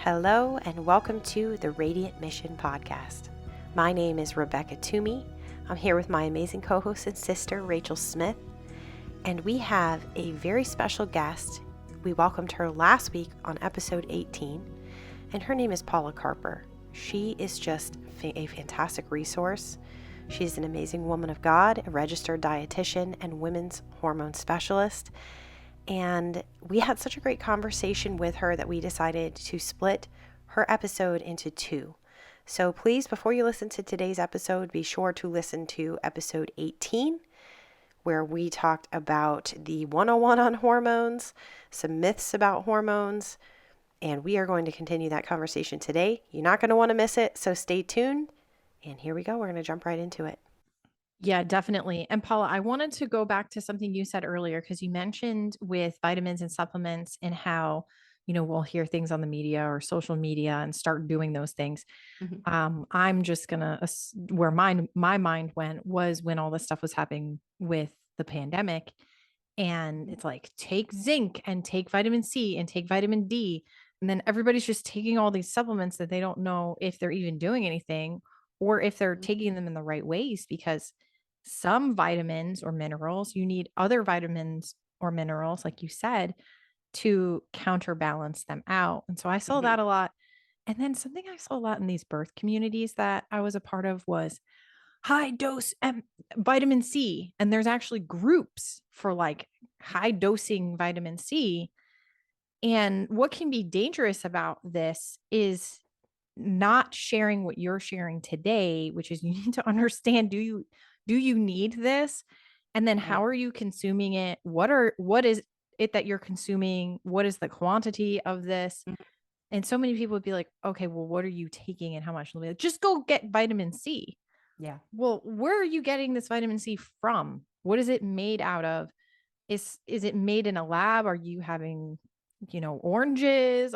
Hello and welcome to the Radiant Mission podcast. My name is Rebecca Twomey. I'm here with my amazing co-host and sister, Rachel Smith, and we have a very special guest. We welcomed her last week on episode 18, and her name is Paula Carper. She is just a fantastic resource. She's an amazing woman of God, a registered dietitian and women's hormone specialist. And we had such a great conversation with her that we decided to split her episode into two. So please, before you listen to today's episode, be sure to listen to episode 18, where we talked about the 101 on hormones, some myths about hormones, and we are going to continue that conversation today. You're not going to want to miss it, so stay tuned. And here we go. We're going to jump right into it. Yeah, definitely. And Paula, I wanted to go back to something you said earlier, because you mentioned with vitamins and supplements and how, we'll hear things on the media or social media and start doing those things. I'm just gonna, where my mind went was when all this stuff was happening with the pandemic. And it's like, take zinc and take vitamin C and take vitamin D. And then everybody's just taking all these supplements that they don't know if they're even doing anything or if they're taking them in the right ways, because some vitamins or minerals, you need other vitamins or minerals, like you said, to counterbalance them out. And so I saw that a lot. And then something I saw a lot in these birth communities that I was a part of was high dose vitamin C. And there's actually groups for like high dosing vitamin C. And what can be dangerous about this is not sharing what you're sharing today, which is you need to understand, do you need this? And then how are you consuming it? What is it that you're consuming? What is the quantity of this? And so many people would be like, okay, well, what are you taking and how much? Like, just go get vitamin C. Yeah. Well, where are you getting this vitamin C from? What is it made out of? Is it made in a lab? Are you having, oranges?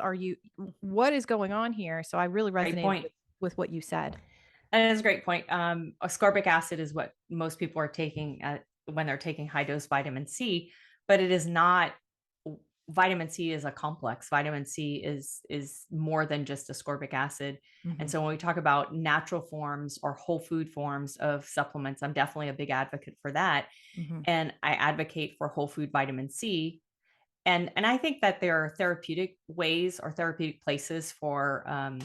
What is going on here? So I really resonated with what you said. And it's a great point. Ascorbic acid is what most people are taking when they're taking high dose vitamin C, but it is not. Vitamin C is a complex. Vitamin C is more than just ascorbic acid. And so when we talk about natural forms or whole food forms of supplements, I'm definitely a big advocate for that. And I advocate for whole food vitamin C. And I think that there are therapeutic ways or therapeutic places for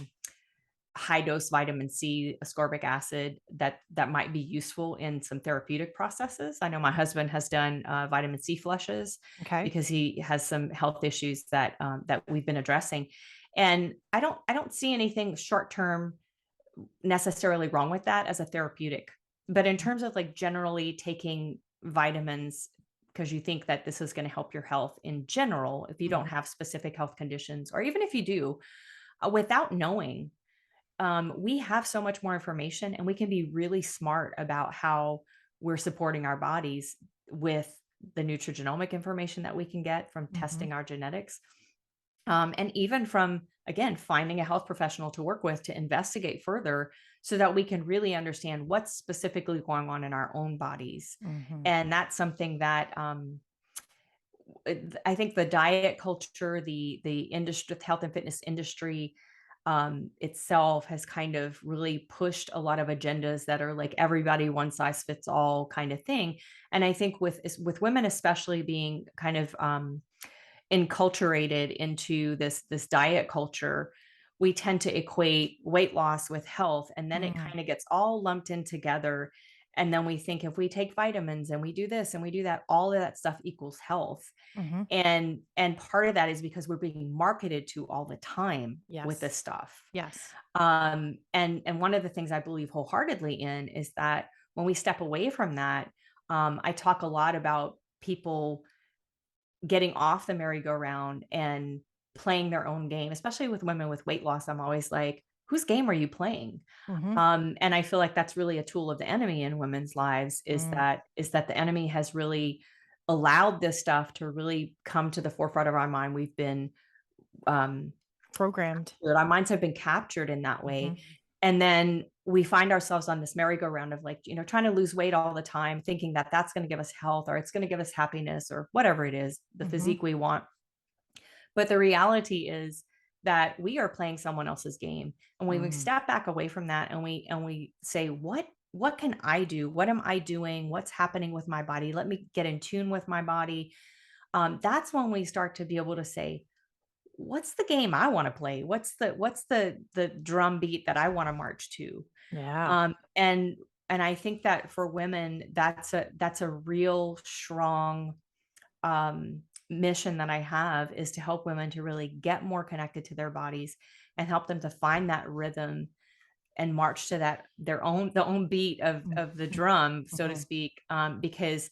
high dose vitamin C, ascorbic acid that might be useful in some therapeutic processes. I know my husband has done vitamin C flushes because he has some health issues that we've been addressing. And I don't see anything short term necessarily wrong with that as a therapeutic. But in terms of like generally taking vitamins because you think that this is going to help your health in general, if you don't have specific health conditions, or even if you do, without knowing, we have so much more information and we can be really smart about how we're supporting our bodies with the nutrigenomic information that we can get from testing our genetics. And even from, again, finding a health professional to work with to investigate further so that we can really understand what's specifically going on in our own bodies. And that's something that I think the diet culture, the industry, health and fitness industry itself has kind of really pushed a lot of agendas that are like everybody one size fits all kind of thing. And I think with women especially being kind of enculturated into this diet culture, we tend to equate weight loss with health, and then it kind of gets all lumped in together. And then we think if we take vitamins and we do this and we do that, all of that stuff equals health. And part of that is because we're being marketed to all the time with this stuff. And one of the things I believe wholeheartedly in is that when we step away from that, I talk a lot about people getting off the merry-go-round and playing their own game, especially with women with weight loss. I'm always like, whose game are you playing? And I feel like that's really a tool of the enemy in women's lives, is that the enemy has really allowed this stuff to really come to the forefront of our mind. We've been programmed. Our minds have been captured in that way. And then we find ourselves on this merry-go-round of like, trying to lose weight all the time, thinking that that's going to give us health or it's going to give us happiness or whatever it is, the physique we want. But the reality is that we are playing someone else's game. And when we step back away from that and we say, what can I do? What am I doing? What's happening with my body? Let me get in tune with my body. That's when we start to be able to say, what's the game I want to play? What's the drum beat that I want to march to? Yeah. And I think that for women, that's a real strong mission that I have, is to help women to really get more connected to their bodies and help them to find that rhythm and march to that the own beat of the drum, so to speak, because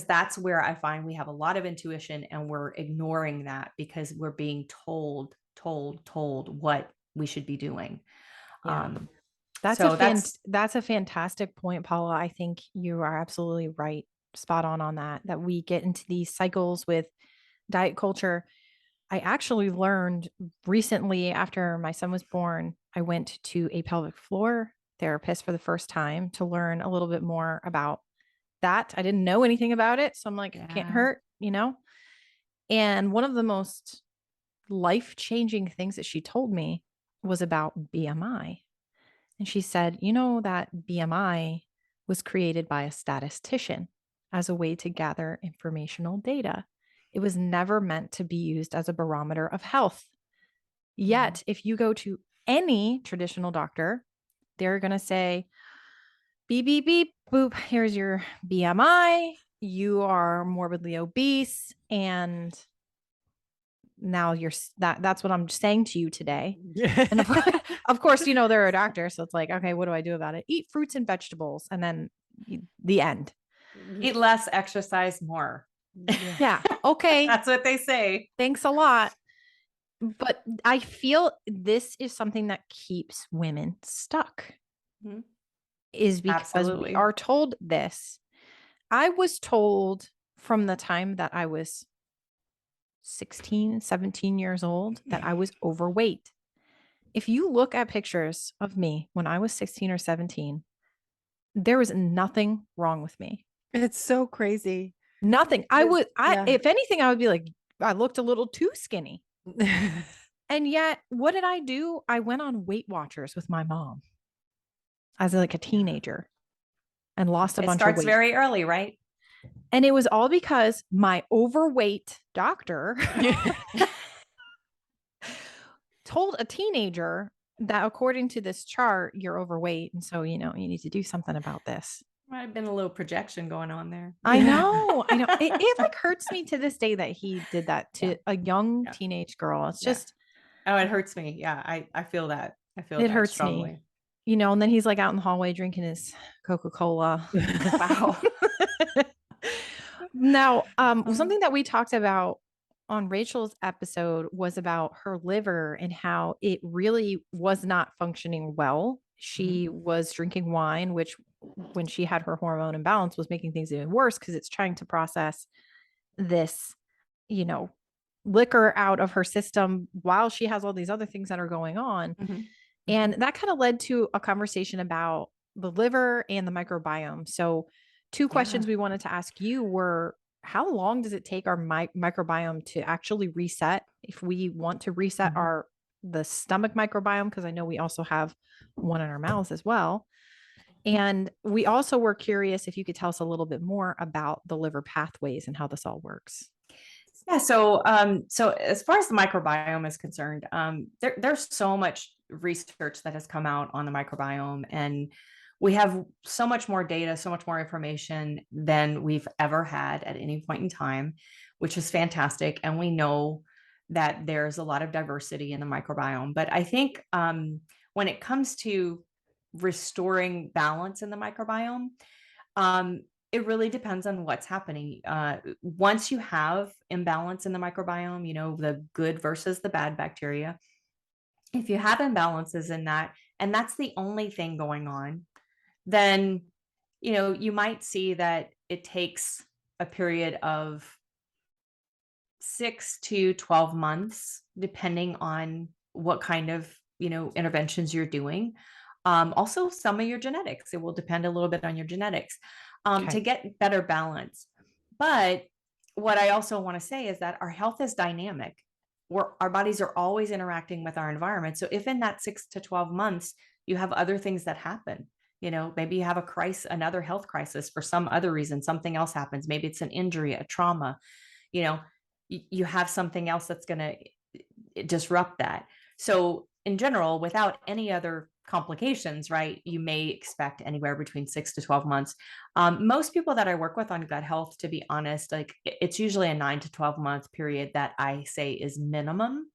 that's where I find we have a lot of intuition, and we're ignoring that because we're being told what we should be doing. Yeah. That's a fantastic point, Paula. I think you are absolutely right. Spot on that we get into these cycles with diet culture. I actually learned recently, after my son was born, I went to a pelvic floor therapist for the first time to learn a little bit more about that. I didn't know anything about it. So I'm like, it can't hurt, And one of the most life-changing things that she told me was about BMI. And she said, that BMI was created by a statistician as a way to gather informational data. It was never meant to be used as a barometer of health. Yet, if you go to any traditional doctor, they're going to say, beep, beep, beep, boop, here's your BMI. You are morbidly obese. And now that's what I'm saying to you today. And of course, they're a doctor. So it's like, okay, what do I do about it? Eat fruits and vegetables. And then the end. Eat less, exercise more. Yeah. Okay. That's what they say. Thanks a lot. But I feel this is something that keeps women stuck. Is because we are told this. I was told from the time that I was 16, 17 years old that I was overweight. If you look at pictures of me when I was 16 or 17, there was nothing wrong with me. It's so crazy. Nothing. If anything, I would be like, I looked a little too skinny. And yet, what did I do? I went on Weight Watchers with my mom as like a teenager and lost a bunch of weight. It starts very early, right? And it was all because my overweight doctor told a teenager that according to this chart, you're overweight. And so, you need to do something about this. Might have been a little projection going on there. I know. It like hurts me to this day that he did that to a young teenage girl. It's just. Oh, it hurts me. Yeah. I feel that. It hurts strongly. Me. And then he's like out in the hallway drinking his Coca-Cola. Wow. Now, something that we talked about on Rachel's episode was about her liver and how it really was not functioning well. She was drinking wine, which when she had her hormone imbalance was making things even worse because it's trying to process this, liquor out of her system while she has all these other things that are going on. And that kind of led to a conversation about the liver and the microbiome. So 2 questions we wanted to ask you were, how long does it take our microbiome to actually reset if we want to reset the stomach microbiome? Because I know we also have one in our mouths as well. And we also were curious if you could tell us a little bit more about the liver pathways and how this all works. Yeah. So as far as the microbiome is concerned, there's so much research that has come out on the microbiome, and we have so much more data, so much more information than we've ever had at any point in time, which is fantastic. And we know that there's a lot of diversity in the microbiome. But I think when it comes to restoring balance in the microbiome, it really depends on what's happening. Once you have imbalance in the microbiome, the good versus the bad bacteria, if you have imbalances in that, and that's the only thing going on, then, you might see that it takes a period of 6 to 12 months, depending on what kind of, interventions you're doing. Also, some of your genetics, it will depend a little bit on your genetics to get better balance. But what I also want to say is that our health is dynamic. our bodies are always interacting with our environment. So if in that 6 to 12 months, you have other things that happen, maybe you have another health crisis for some other reason, something else happens. Maybe it's an injury, a trauma, you know, you have something else that's going to disrupt that. So in general, without any other complications, right, you may expect anywhere between 6 to 12 months. Most people that I work with on gut health, to be honest, like it's usually a 9 to 12 month period that I say is minimum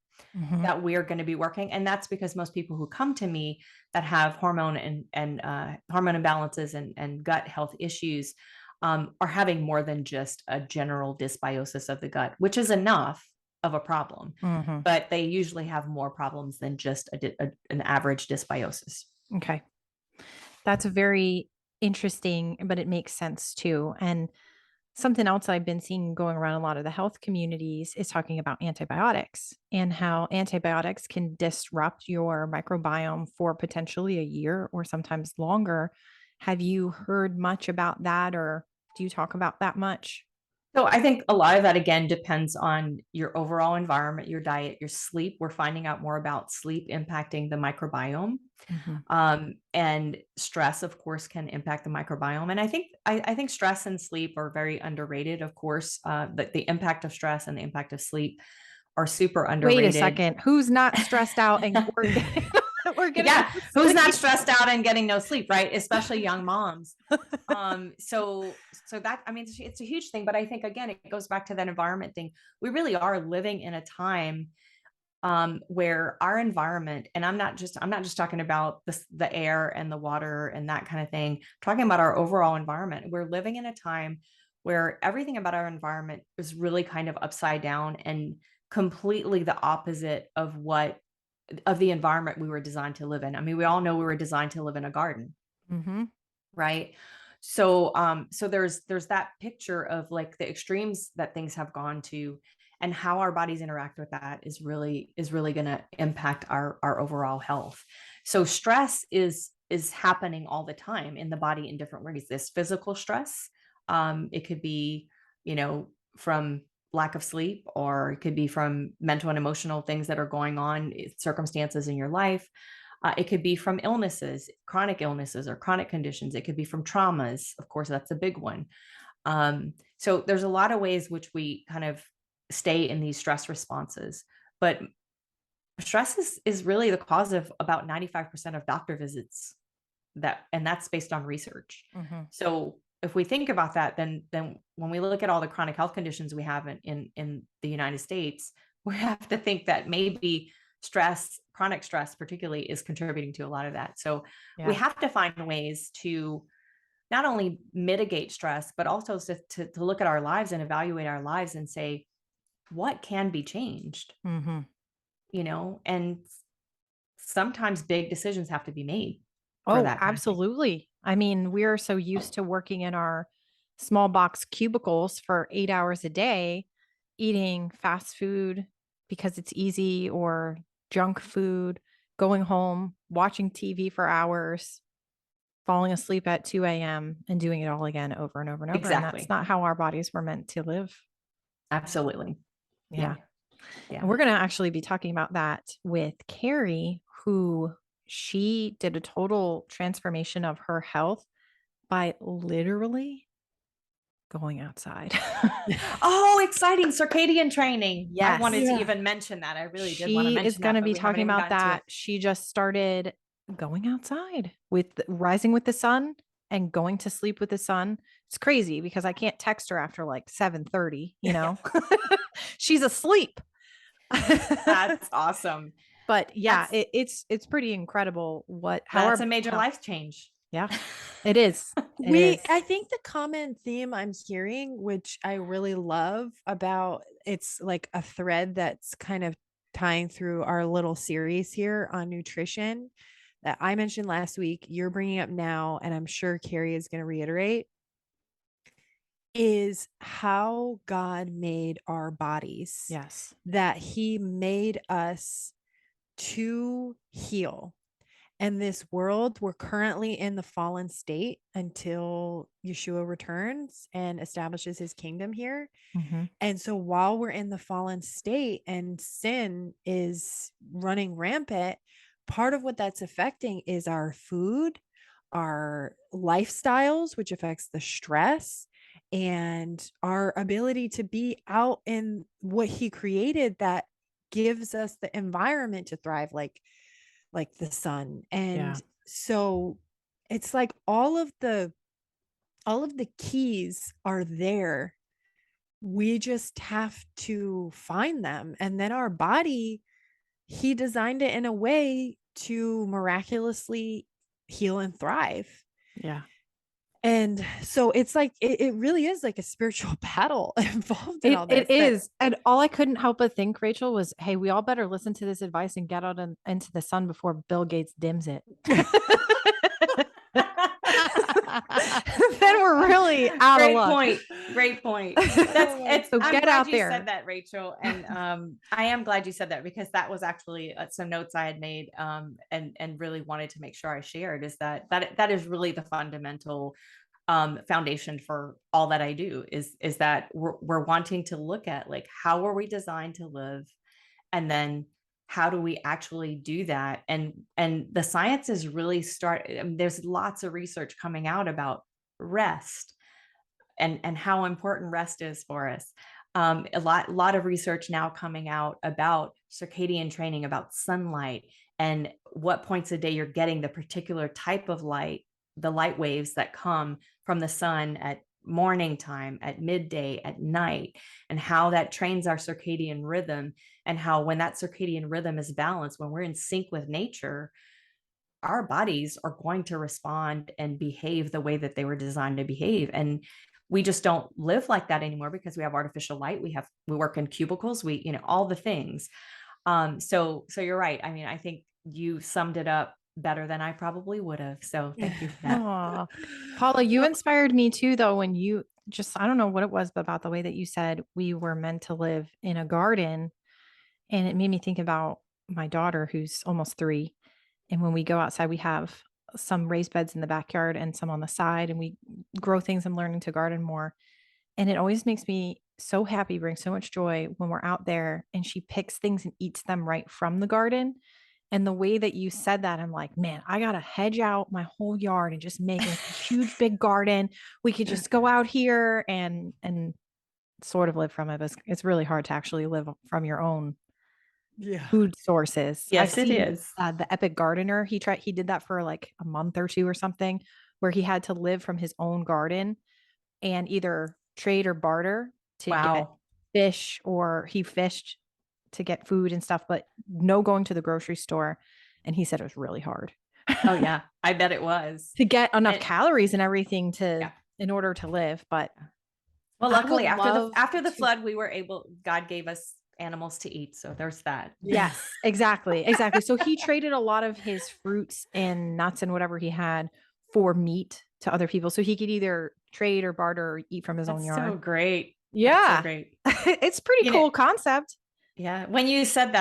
that we're going to be working. And that's because most people who come to me that have hormone and hormone imbalances and gut health issues are having more than just a general dysbiosis of the gut, which is enough of a problem, but they usually have more problems than just an average dysbiosis. Okay. That's very interesting, but it makes sense too. And something else I've been seeing going around a lot of the health communities is talking about antibiotics and how antibiotics can disrupt your microbiome for potentially a year or sometimes longer. Have you heard much about that, or do you talk about that much? So I think a lot of that, again, depends on your overall environment, your diet, your sleep. We're finding out more about sleep impacting the microbiome. And stress, of course, can impact the microbiome. And I think stress and sleep are very underrated. Of course, the impact of stress and the impact of sleep are super underrated. Wait a second. Who's not stressed out and we're getting who's not stressed out and getting no sleep, right? Especially young moms. So that, I mean, it's a huge thing, but I think, again, it goes back to that environment thing. We really are living in a time where our environment, and I'm not just talking about the air and the water and that kind of thing, I'm talking about our overall environment. We're living in a time where everything about our environment is really kind of upside down and completely the opposite of the environment we were designed to live in. I mean, we all know we were designed to live in a garden, right? So there's that picture of like the extremes that things have gone to, and how our bodies interact with that is really going to impact our overall health. So stress is happening all the time in the body in different ways. This physical stress, it could be, from lack of sleep, or it could be from mental and emotional things that are going on, circumstances in your life. It could be from illnesses, chronic illnesses or chronic conditions. It could be from traumas. Of course, that's a big one. So there's a lot of ways which we kind of stay in these stress responses, but stress is really the cause of about 95% of doctor visits, and that's based on research. So if we think about that, then when we look at all the chronic health conditions we have in the United States, we have to think that maybe stress, chronic stress particularly, is contributing to a lot of that. So we have to find ways to not only mitigate stress, but also to look at our lives and evaluate our lives and say, what can be changed? And sometimes big decisions have to be made. Oh, absolutely. I mean, we're so used to working in our small box cubicles for 8 hours a day, eating fast food because it's easy, or junk food, going home, watching TV for hours, falling asleep at 2 a.m. and doing it all again over and over and over. Exactly. And that's not how our bodies were meant to live. Absolutely. Yeah. And we're going to actually be talking about that with Carrie, who she did a total transformation of her health by literally going outside. Oh, exciting. Circadian training. Yes. I wanted to even mention that. I really did want to mention that. She is going to be talking about that. She just started going outside rising with the sun and going to sleep with the sun. It's crazy because I can't text her after like 7:30, she's asleep. That's awesome. But yeah, it's pretty incredible that's a major life change. Yeah, it is. I think the common theme I'm hearing, which I really love about, it's like a thread that's kind of tying through our little series here on nutrition that I mentioned last week, you're bringing up now, and I'm sure Carrie is going to reiterate, is how God made our bodies. Yes. That he made us to heal. And this world, we're currently in the fallen state until Yeshua returns and establishes his kingdom here. Mm-hmm. And so while we're in the fallen state and sin is running rampant, part of what that's affecting is our food, our lifestyles, which affects the stress, and our ability to be out in what he created that gives us the environment to thrive, like the sun. And Yeah. so it's like all of the keys are there. We just have to find them. And then our body, he designed it in a way to miraculously heal and thrive. Yeah. And so it's like it really is like a spiritual battle involved in all this. It is. And all I couldn't help but think, Rachel, was, hey, we all better listen to this advice and get out into the sun before Bill Gates dims it. Then we're really out of luck. Great point. That's So I'm get glad out you there. said that, Rachel. And I am glad you said that, because that was actually some notes I had made and really wanted to make sure I shared, is that is really the fundamental foundation for all that I do, is that we're wanting to look at, like, how were we designed to live, and then how do we actually do that? And the science is really there's lots of research coming out about rest and how important rest is for us. A lot of research now coming out about circadian training, about sunlight, and what points a day you're getting the particular type of light, the light waves that come from the sun at morning time, at midday, at night, and how that trains our circadian rhythm. And how, when that circadian rhythm is balanced, when we're in sync with nature, our bodies are going to respond and behave the way that they were designed to behave. And we just don't live like that anymore, because we have artificial light. We work in cubicles, all the things. So you're right. I mean, I think you summed it up better than I probably would have. So thank you for that. Aw. Paula, you inspired me too, though, when you I don't know what it was, but about the way that you said we were meant to live in a garden. And it made me think about my daughter, who's almost 3. And when we go outside, we have some raised beds in the backyard and some on the side, and we grow things. I'm learning to garden more. And it always makes me so happy, brings so much joy when we're out there and she picks things and eats them right from the garden. And the way that you said that, I'm like, man, I got to hedge out my whole yard and just make a huge, big garden. We could just go out here and sort of live from it. But it's really hard to actually live from your own food sources. Yes, it is. The Epic Gardener, he did that for like a month or 2 or something, where he had to live from his own garden and either trade or barter to get fish, or he fished to get food and stuff, but no going to the grocery store. And he said it was really hard. Oh yeah, I bet it was, to get enough calories and everything in order to live. But well, luckily after the flood, God gave us animals to eat. So there's that. Yes, exactly. So he traded a lot of his fruits and nuts and whatever he had for meat to other people. So he could either trade or barter or eat from his own yard. So great. Yeah. So great. It's pretty cool concept. Yeah. When you said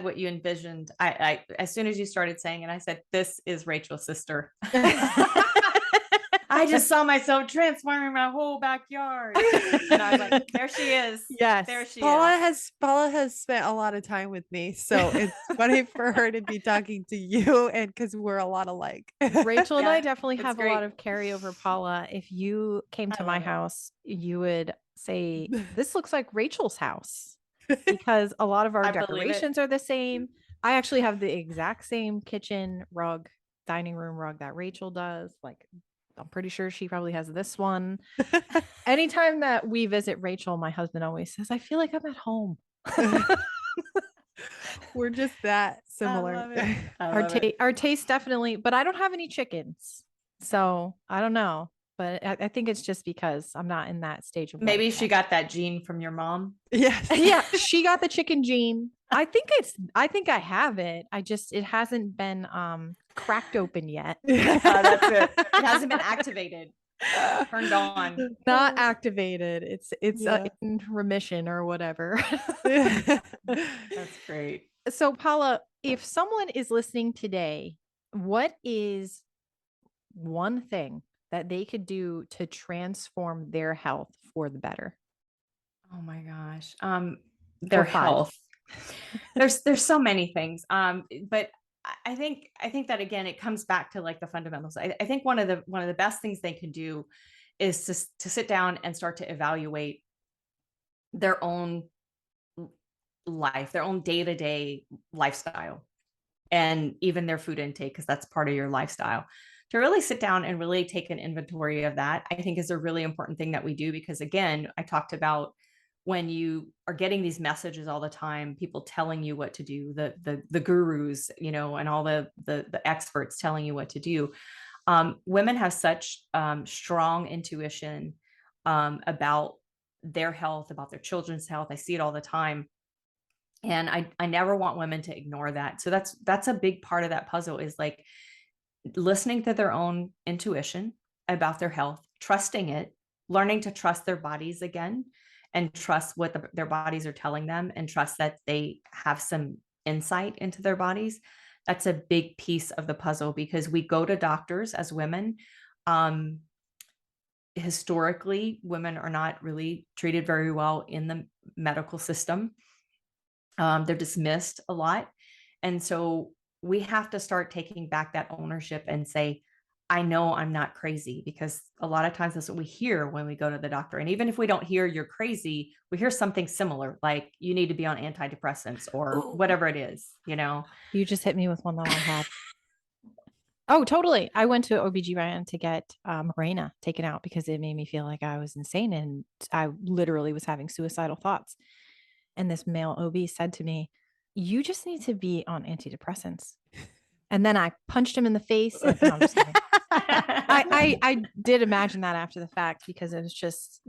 what you envisioned, I as soon as you started saying it, I said, this is Rachel's sister. I just saw myself transforming my whole backyard. And I was like, there she is. Yes. There she is. Paula has spent a lot of time with me. So it's funny for her to be talking to you, and because we're a lot alike. Rachel and I definitely have a lot of carryover, Paula. If you came to my house, you would say, this looks like Rachel's house, because a lot of our decorations are the same. I actually have the exact same kitchen rug, dining room rug that Rachel does. Like, I'm pretty sure she probably has this one. Anytime that we visit Rachel, my husband always says, I feel like I'm at home. We're just that similar. Our taste definitely, but I don't have any chickens. So I don't know. But I think it's just because I'm not in that stage of maybe she got that gene from your mom. Yes. Yeah, she got the chicken gene. I think I have it. It hasn't been cracked open yet. That's it. It hasn't been activated. Turned on. Not activated. It's in remission or whatever. That's great. So Paula, if someone is listening today what is one thing that they could do to transform their health for the better? Oh my gosh. Their For 5. health. There's so many things. But I think that again, it comes back to like the fundamentals. I think one of the best things they can do is to sit down and start to evaluate their own life, their own day-to-day lifestyle, and even their food intake, because that's part of your lifestyle. To really sit down and really take an inventory of that, I think is a really important thing that we do, because again, I talked about when you are getting these messages all the time, people telling you what to do, the gurus, and all the experts telling you what to do. Women have such strong intuition about their health, about their children's health. I see it all the time. And I never want women to ignore that. So that's a big part of that puzzle, is like listening to their own intuition about their health, trusting it, learning to trust their bodies again, and trust what their bodies are telling them, and trust that they have some insight into their bodies. That's a big piece of the puzzle, because we go to doctors as women. Historically, women are not really treated very well in the medical system. They're dismissed a lot. And so we have to start taking back that ownership and say, I know I'm not crazy, because a lot of times that's what we hear when we go to the doctor. And even if we don't hear you're crazy, we hear something similar, like you need to be on antidepressants or whatever it is, You just hit me with one that I had. Oh, totally. I went to OBGYN to get Mirena taken out because it made me feel like I was insane, and I literally was having suicidal thoughts. And this male OB said to me, you just need to be on antidepressants. And then I punched him in the face. And, no, I'm just kidding. I did imagine that after the fact, because it was just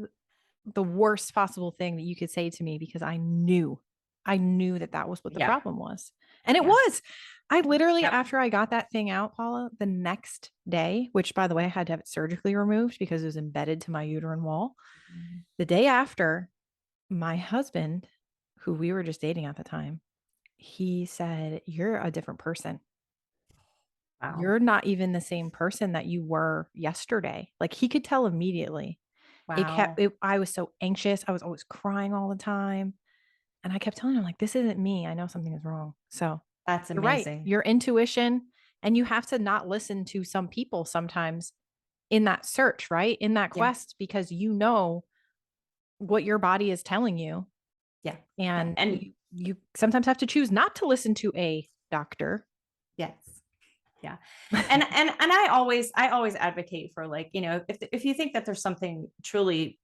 the worst possible thing that you could say to me, because I knew that was what the problem was. And it was. I literally, after I got that thing out, Paula, the next day, which by the way, I had to have it surgically removed because it was embedded to my uterine wall. Mm-hmm. The day after, my husband, who we were just dating at the time, he said, you're a different person. Wow. You're not even the same person that you were yesterday. Like, he could tell immediately. Wow. I was so anxious. I was always crying all the time. And I kept telling him, like, this isn't me. I know something is wrong. So that's amazing. You're right. Your intuition, and you have to not listen to some people sometimes in that search, right? In that quest, because you know what your body is telling you. Yeah. And you sometimes have to choose not to listen to a doctor. Yes. Yeah. And I always advocate for, like, if you think that there's something truly,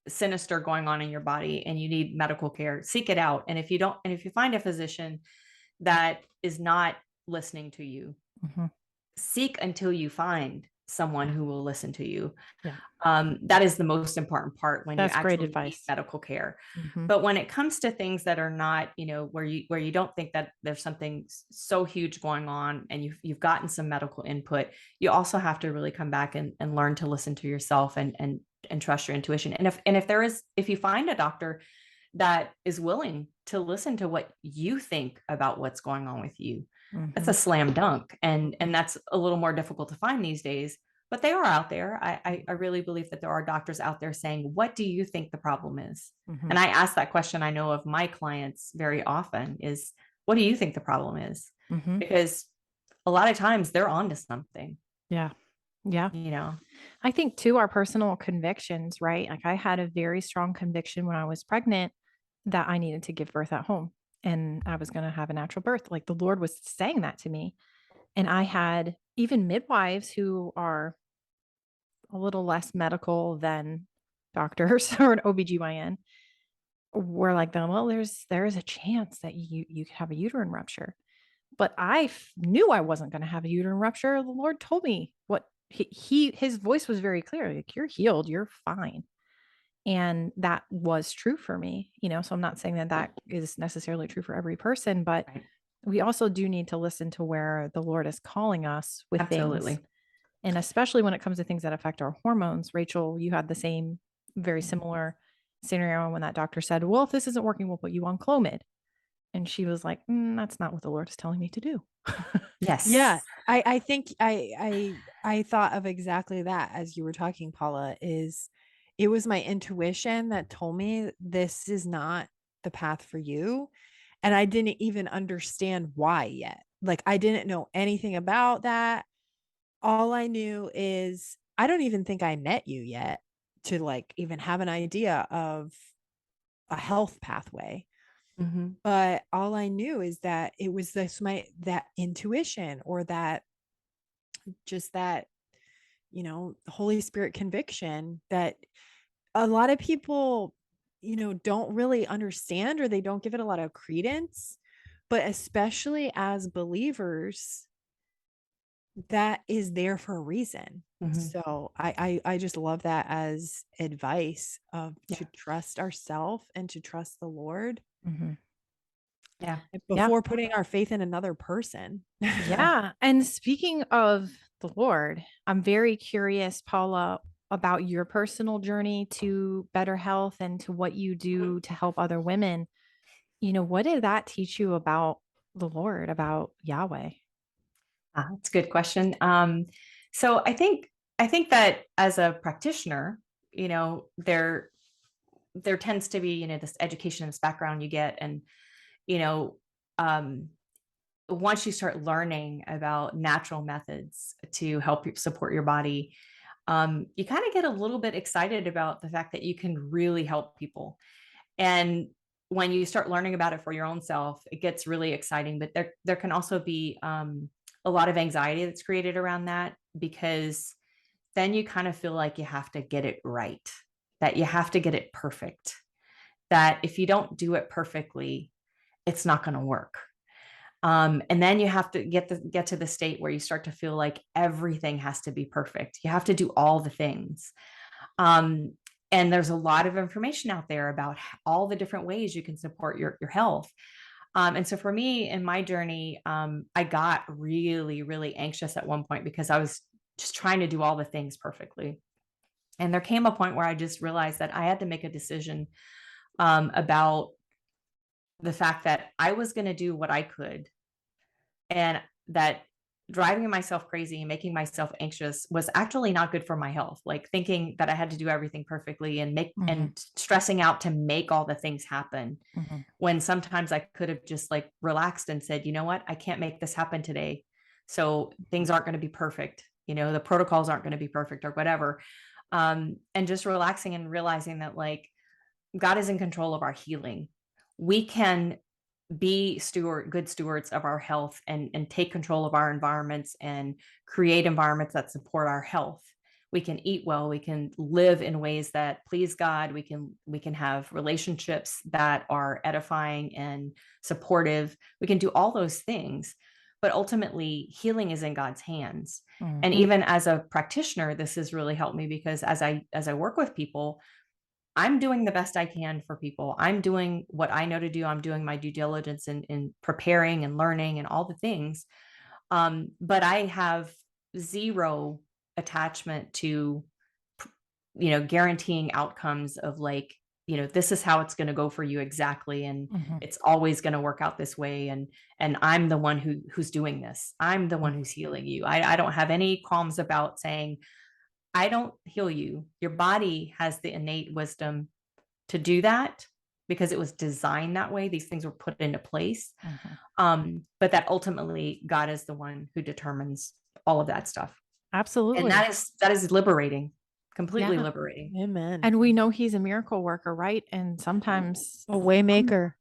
sinister going on in your body and you need medical care, seek it out. And if you find a physician that is not listening to you, mm-hmm. seek until you find someone who will listen to you. Yeah. That is the most important part when That's you actually great advice. need medical care. Mm-hmm. But when it comes to things that are not, where you don't think that there's something so huge going on, and you've gotten some medical input, you also have to really come back and learn to listen to yourself and trust your intuition. And if you find a doctor that is willing to listen to what you think about what's going on with you, mm-hmm. that's a slam dunk. And that's a little more difficult to find these days, but they are out there. I really believe that there are doctors out there saying, what do you think the problem is? Mm-hmm. And I ask that question, I know, of my clients very often, is, what do you think the problem is? Mm-hmm. Because a lot of times they're onto something. Yeah. Yeah. I think too, our personal convictions, right? Like, I had a very strong conviction when I was pregnant that I needed to give birth at home, and I was going to have a natural birth. Like, the Lord was saying that to me. And I had even midwives who are a little less medical than doctors or an OBGYN were like, well, there is a chance that you could have a uterine rupture. But I knew I wasn't going to have a uterine rupture. The Lord told me what his voice was very clear. Like, you're healed, you're fine. And that was true for me, so I'm not saying that is necessarily true for every person, but right. We also do need to listen to where the Lord is calling us with things. And especially when it comes to things that affect our hormones. Rachel, you had the same, very similar scenario when that doctor said, well, if this isn't working, we'll put you on Clomid. And she was like, that's not what the Lord is telling me to do. Yes. Yeah. I think I thought of exactly that as you were talking, Paula, is it was my intuition that told me this is not the path for you. And I didn't even understand why yet. Like I didn't know anything about that. All I knew is I don't even think I met you yet to like even have an idea of a health pathway. Mhm. But all I knew is that it was that intuition or that just that, Holy Spirit conviction that a lot of people, don't really understand or they don't give it a lot of credence. But especially as believers, that is there for a reason. Mhm. So I just love that as advice of Yeah. to trust ourselves and to trust the Lord Yeah. before putting our faith in another person. Yeah. And speaking of the Lord, I'm very curious, Paula, about your personal journey to better health and to what you do to help other women. What did that teach you about the Lord, about Yahweh? That's a good question. So I think that as a practitioner, there tends to be, this education, this background you get, and you know, um, once you start learning about natural methods to help you support your body, you kind of get a little bit excited about the fact that you can really help people. And when you start learning about it for your own self, it gets really exciting. But there can also be a lot of anxiety that's created around that, because then you kind of feel like you have to get it right, that you have to get it perfect, that if you don't do it perfectly, it's not going to work. And then you have to get to the state where you start to feel like everything has to be perfect. You have to do all the things. Um, and there's a lot of information out there about all the different ways you can support your health. And so for me in my journey, I got really, really anxious at one point because I was just trying to do all the things perfectly. And there came a point where I just realized that I had to make a decision about the fact that I was going to do what I could, and that driving myself crazy and making myself anxious was actually not good for my health. Like thinking that I had to do everything perfectly and and stressing out to make all the things happen, when sometimes I could have just like relaxed and said, you know what, I can't make this happen today. So things aren't going to be perfect. The protocols aren't going to be perfect or whatever. And just relaxing and realizing that like God is in control of our healing. We can be good stewards of our health and take control of our environments and create environments that support our health. We can eat well, we can live in ways that please God, we can have relationships that are edifying and supportive. We can do all those things, but ultimately healing is in God's hands. And even as a practitioner, this has really helped me, because as I work with people, I'm doing the best I can for people. I'm doing what I know to do. I'm doing my due diligence in preparing and learning and all the things. But I have zero attachment to, guaranteeing outcomes of like, this is how it's going to go for you exactly. And it's always going to work out this way. And I'm the one who's doing this. I'm the one who's healing you. I don't have any qualms about saying, I don't heal you. Your body has the innate wisdom to do that because it was designed that way. These things were put into place. But that ultimately God is the one who determines all of that stuff. Absolutely. And that is liberating, completely liberating. Amen. And we know he's a miracle worker, right? And sometimes A way maker.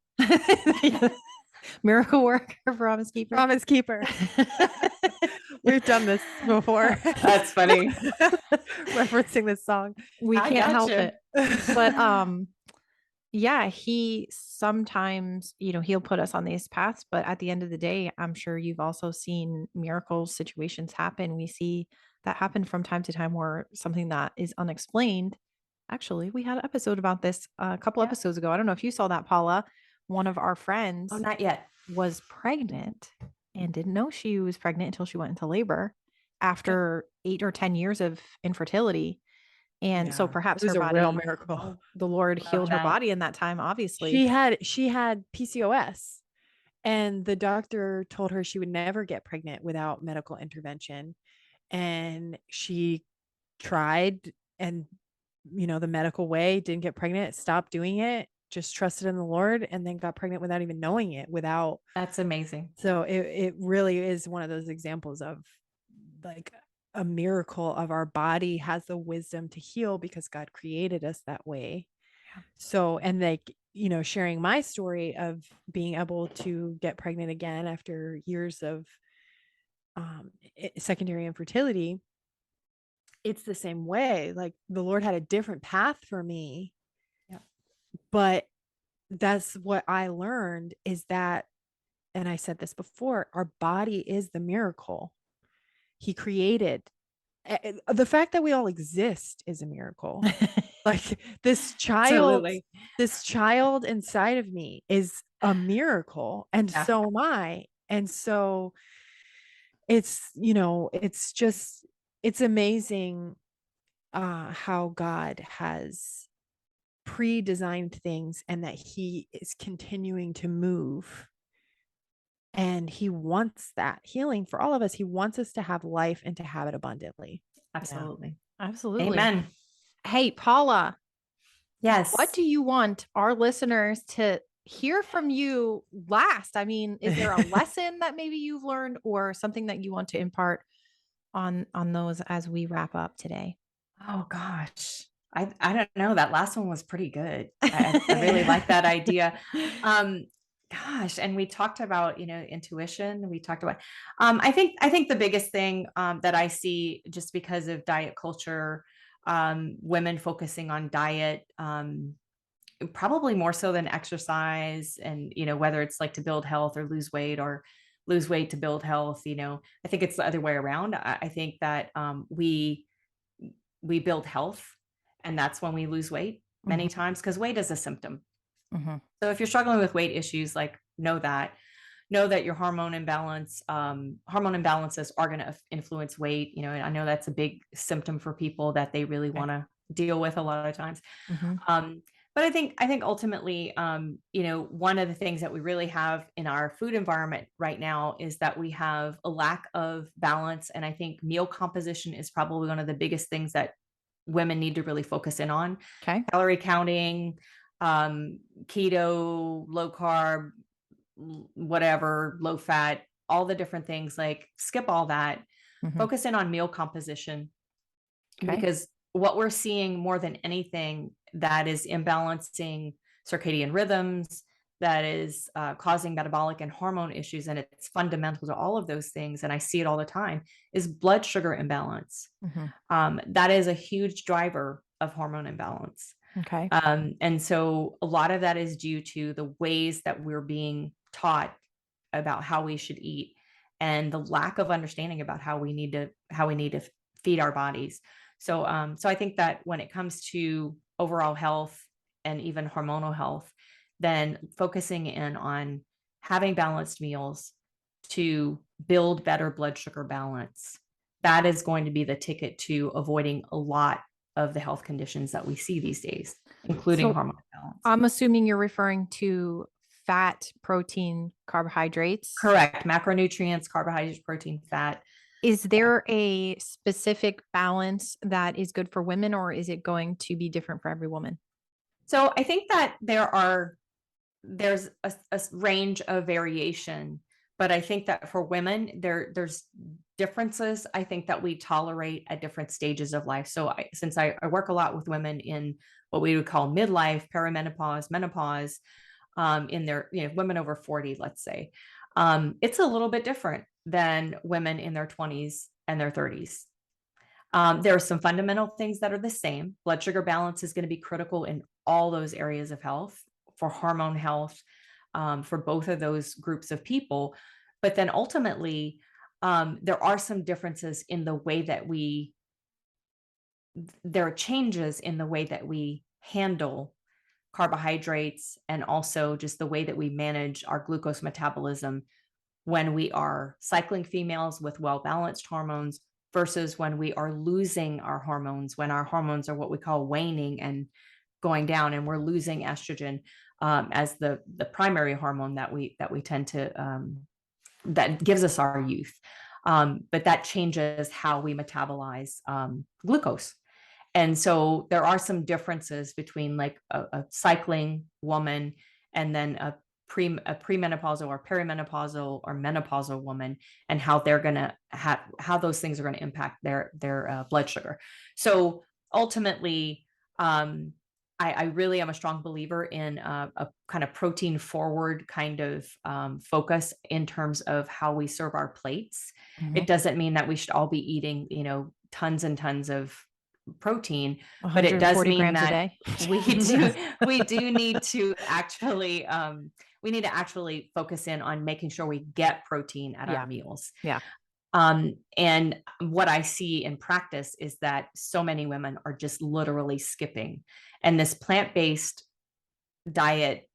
miracle worker, promise keeper. Promise keeper. We've done this before. That's funny. Referencing this song. We I can't help gotcha. it. But yeah, he sometimes, he'll put us on these paths, but at the end of the day, I'm sure you've also seen miracle situations happen. We see that happen from time to time, where something that is unexplained. Actually, we had an episode about this a couple episodes ago. I don't know if you saw that, Paula. One of our friends Oh, not yet. was pregnant and didn't know she was pregnant until she went into labor after 8 or 10 years of infertility. And so perhaps It was her a body, real miracle. the Lord Love healed her that. body in that time, obviously. She had PCOS. And the doctor told her she would never get pregnant without medical intervention. And she tried, and the medical way, didn't get pregnant, stopped doing it, just trusted in the Lord, and then got pregnant without even knowing it, That's amazing. so it really is one of those examples of like a miracle of our body has the wisdom to heal because God created us that way. Yeah. So, and like, sharing my story of being able to get pregnant again after years of secondary infertility, it's the same way. Like the Lord had a different path for me. Yeah. But that's what I learned is that, and I said this before, our body is the miracle He created. The fact that we all exist is a miracle. Like this child inside of me is a miracle, and Yeah. so am I. And so it's amazing how God has pre-designed things and that He is continuing to move. And He wants that healing for all of us. He wants us to have life and to have it abundantly. Absolutely. Absolutely. Amen. Hey, Paula, Yes. what do you want our listeners to hear from you last? I mean, is there a lesson that maybe you've learned or something that you want to impart on those as we wrap up today? Oh gosh. I don't know. That last one was pretty good. I really like that idea. Gosh, and we talked about, intuition. We talked about, I think the biggest thing that I see just because of diet culture, women focusing on diet, probably more so than exercise, and whether it's like to build health or lose weight, or lose weight to build health. I think it's the other way around. I think that we build health, and that's when we lose weight many times, because weight is a symptom. So if you're struggling with weight issues, like know that your hormone imbalances are going to influence weight. And I know that's a big symptom for people that they really want to deal with a lot of times. But I think ultimately, one of the things that we really have in our food environment right now is that we have a lack of balance. And I think meal composition is probably one of the biggest things that women need to really focus in on. Okay. Calorie counting, keto, low carb, whatever, low fat, all the different things, like skip all that, focus in on meal composition. Okay. Because what we're seeing more than anything that is imbalancing circadian rhythms, that is causing metabolic and hormone issues, and it's fundamental to all of those things, and I see it all the time, is blood sugar imbalance. That is a huge driver of hormone imbalance. Okay. And so a lot of that is due to the ways that we're being taught about how we should eat, and the lack of understanding about how we need to feed our bodies. So I think that when it comes to overall health and even hormonal health, then focusing in on having balanced meals to build better blood sugar balance, that is going to be the ticket to avoiding a lot of the health conditions that we see these days, including hormone balance. I'm assuming you're referring to fat, protein, carbohydrates. Correct. Macronutrients, carbohydrates, protein, fat. Is there a specific balance that is good for women, or is it going to be different for every woman? So I think that there's a range of variation, but I think that for women, there's differences, I think, that we tolerate at different stages of life. So since I work a lot with women in what we would call midlife, perimenopause, menopause, in their, women over 40, let's say, it's a little bit different than women in their 20s and their 30s. There are some fundamental things that are the same. Blood sugar balance is going to be critical in all those areas of health, for hormone health, for both of those groups of people. But then ultimately, there are some differences in the way that there are changes in the way that we handle carbohydrates, and also just the way that we manage our glucose metabolism when we are cycling females with well-balanced hormones versus when we are losing our hormones, when our hormones are what we call waning and going down, and we're losing estrogen. as the primary hormone that we tend to that gives us our youth. But that changes how we metabolize glucose. And so there are some differences between like a cycling woman and then a premenopausal or perimenopausal or menopausal woman, and how they're going to how those things are going to impact their blood sugar. So ultimately, I really am a strong believer in a kind of protein forward kind of focus in terms of how we serve our plates. It doesn't mean that we should all be eating, tons and tons of protein, but it does mean that we do need to actually focus in on making sure we get protein at our meals. Yeah. And what I see in practice is that so many women are just literally skipping, and this plant-based diet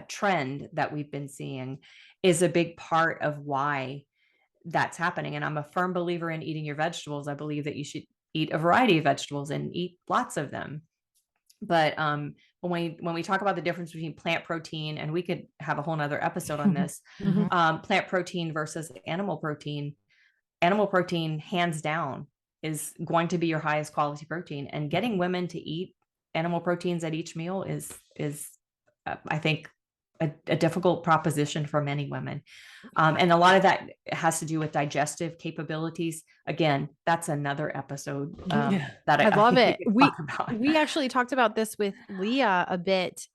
trend that we've been seeing is a big part of why that's happening. And I'm a firm believer in eating your vegetables. I believe that you should eat a variety of vegetables and eat lots of them. But when we talk about the difference between plant protein, and we could have a whole nother episode on this, plant protein versus animal protein, hands down is going to be your highest quality protein. And getting women to eat animal proteins at each meal is I think a difficult proposition for many women. And a lot of that has to do with digestive capabilities. Again, that's another episode that I love it. We actually talked about this with Leah a bit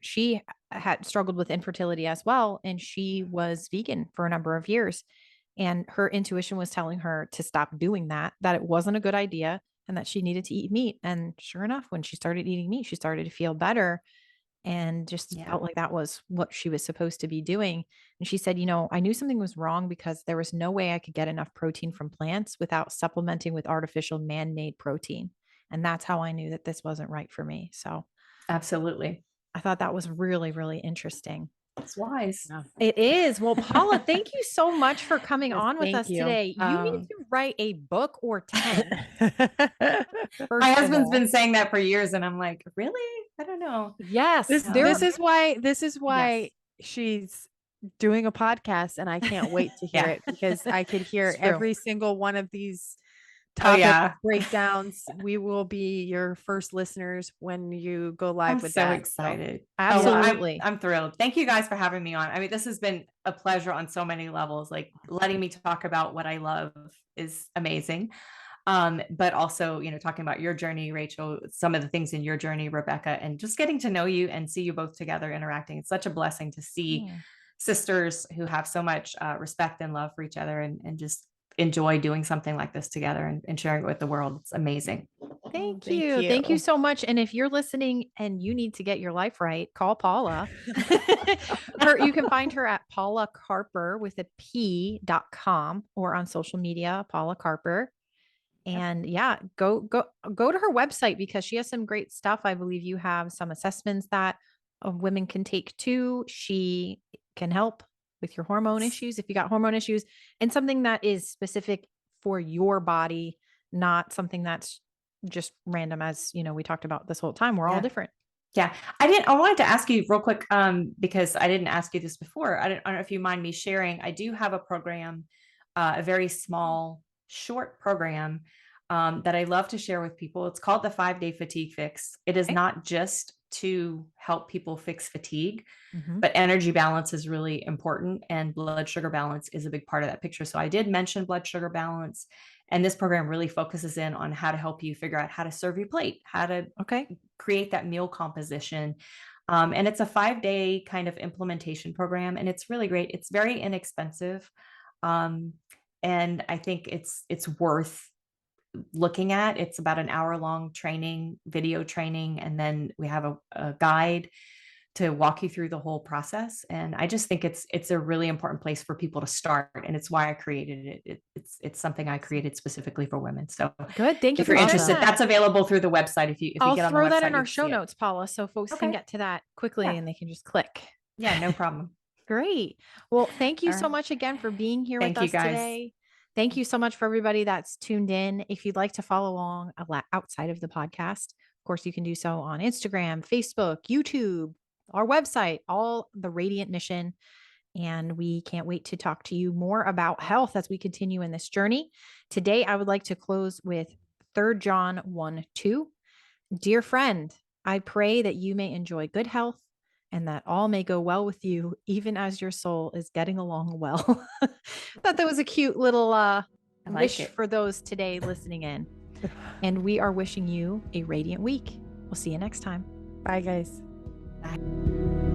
she had struggled with infertility as well. And she was vegan for a number of years. And her intuition was telling her to stop doing that it wasn't a good idea, and that she needed to eat meat. And sure enough, when she started eating meat, she started to feel better. And just felt like that was what she was supposed to be doing. And she said, I knew something was wrong because there was no way I could get enough protein from plants without supplementing with artificial man-made protein. And that's how I knew that this wasn't right for me. So absolutely. I thought that was really, really interesting. It's wise. Yeah. It is. Well, Paula, thank you so much for coming on with us today. You need to write a book or 10. My husband's been saying that for years, and I'm like, really? I don't know. Yes. This is why she's doing a podcast, and I can't wait to hear it, because I could hear every single one of these topic breakdowns. We will be your first listeners when you go live with that. I'm so excited. Absolutely. I'm thrilled. Thank you guys for having me on. I mean, this has been a pleasure on so many levels. Like, letting me talk about what I love is amazing. But also, talking about your journey, Rachel, some of the things in your journey, Rebecca, and just getting to know you and see you both together interacting. It's such a blessing to see sisters who have so much respect and love for each other, and just enjoy doing something like this together and sharing it with the world. It's amazing. Thank you. Thank you so much. And if you're listening and you need to get your life right, call Paula. You can find her at Paula Carper with a P.com, or on social media, Paula Carper. And go to her website, because she has some great stuff. I believe you have some assessments that women can take too. She can help with your hormone issues, if you got hormone issues, and something that is specific for your body, not something that's just random, as we talked about this whole time. We're all different. Yeah. I wanted to ask you real quick, because I didn't ask you this before. I don't know if you mind me sharing. I do have a program, a very small, short program that I love to share with people. It's called the 5-Day Fatigue Fix. It is not just to help people fix fatigue, but energy balance is really important, and blood sugar balance is a big part of that picture. So I did mention blood sugar balance, and this program really focuses in on how to help you figure out how to serve your plate, how to create that meal composition. And it's a 5-day kind of implementation program, and it's really great. It's very inexpensive. And I think it's worth looking at. It's about an hour-long video training, and then we have a guide to walk you through the whole process. And I just think it's a really important place for people to start, and it's why I created it. It's something I created specifically for women. So good. Thank you. If you're interested, that's available through the website. If you get on the website, I'll throw that in our show notes, Paula, so folks can get to that quickly and they can just click. Yeah, no problem. Great. Well, thank you so much again for being here with us today. Thank you so much for everybody that's tuned in. If you'd like to follow along outside of the podcast, Of course, you can do so on Instagram, Facebook, YouTube, our website, all the Radiant Mission. And we can't wait to talk to you more about health as we continue in this journey. Today, I would like to close with 3 John 1:2. Dear friend, I pray that you may enjoy good health and that all may go well with you, even as your soul is getting along well. Thought that was a cute little wish for those today listening in. And we are wishing you a radiant week. We'll see you next time. Bye, guys. Bye.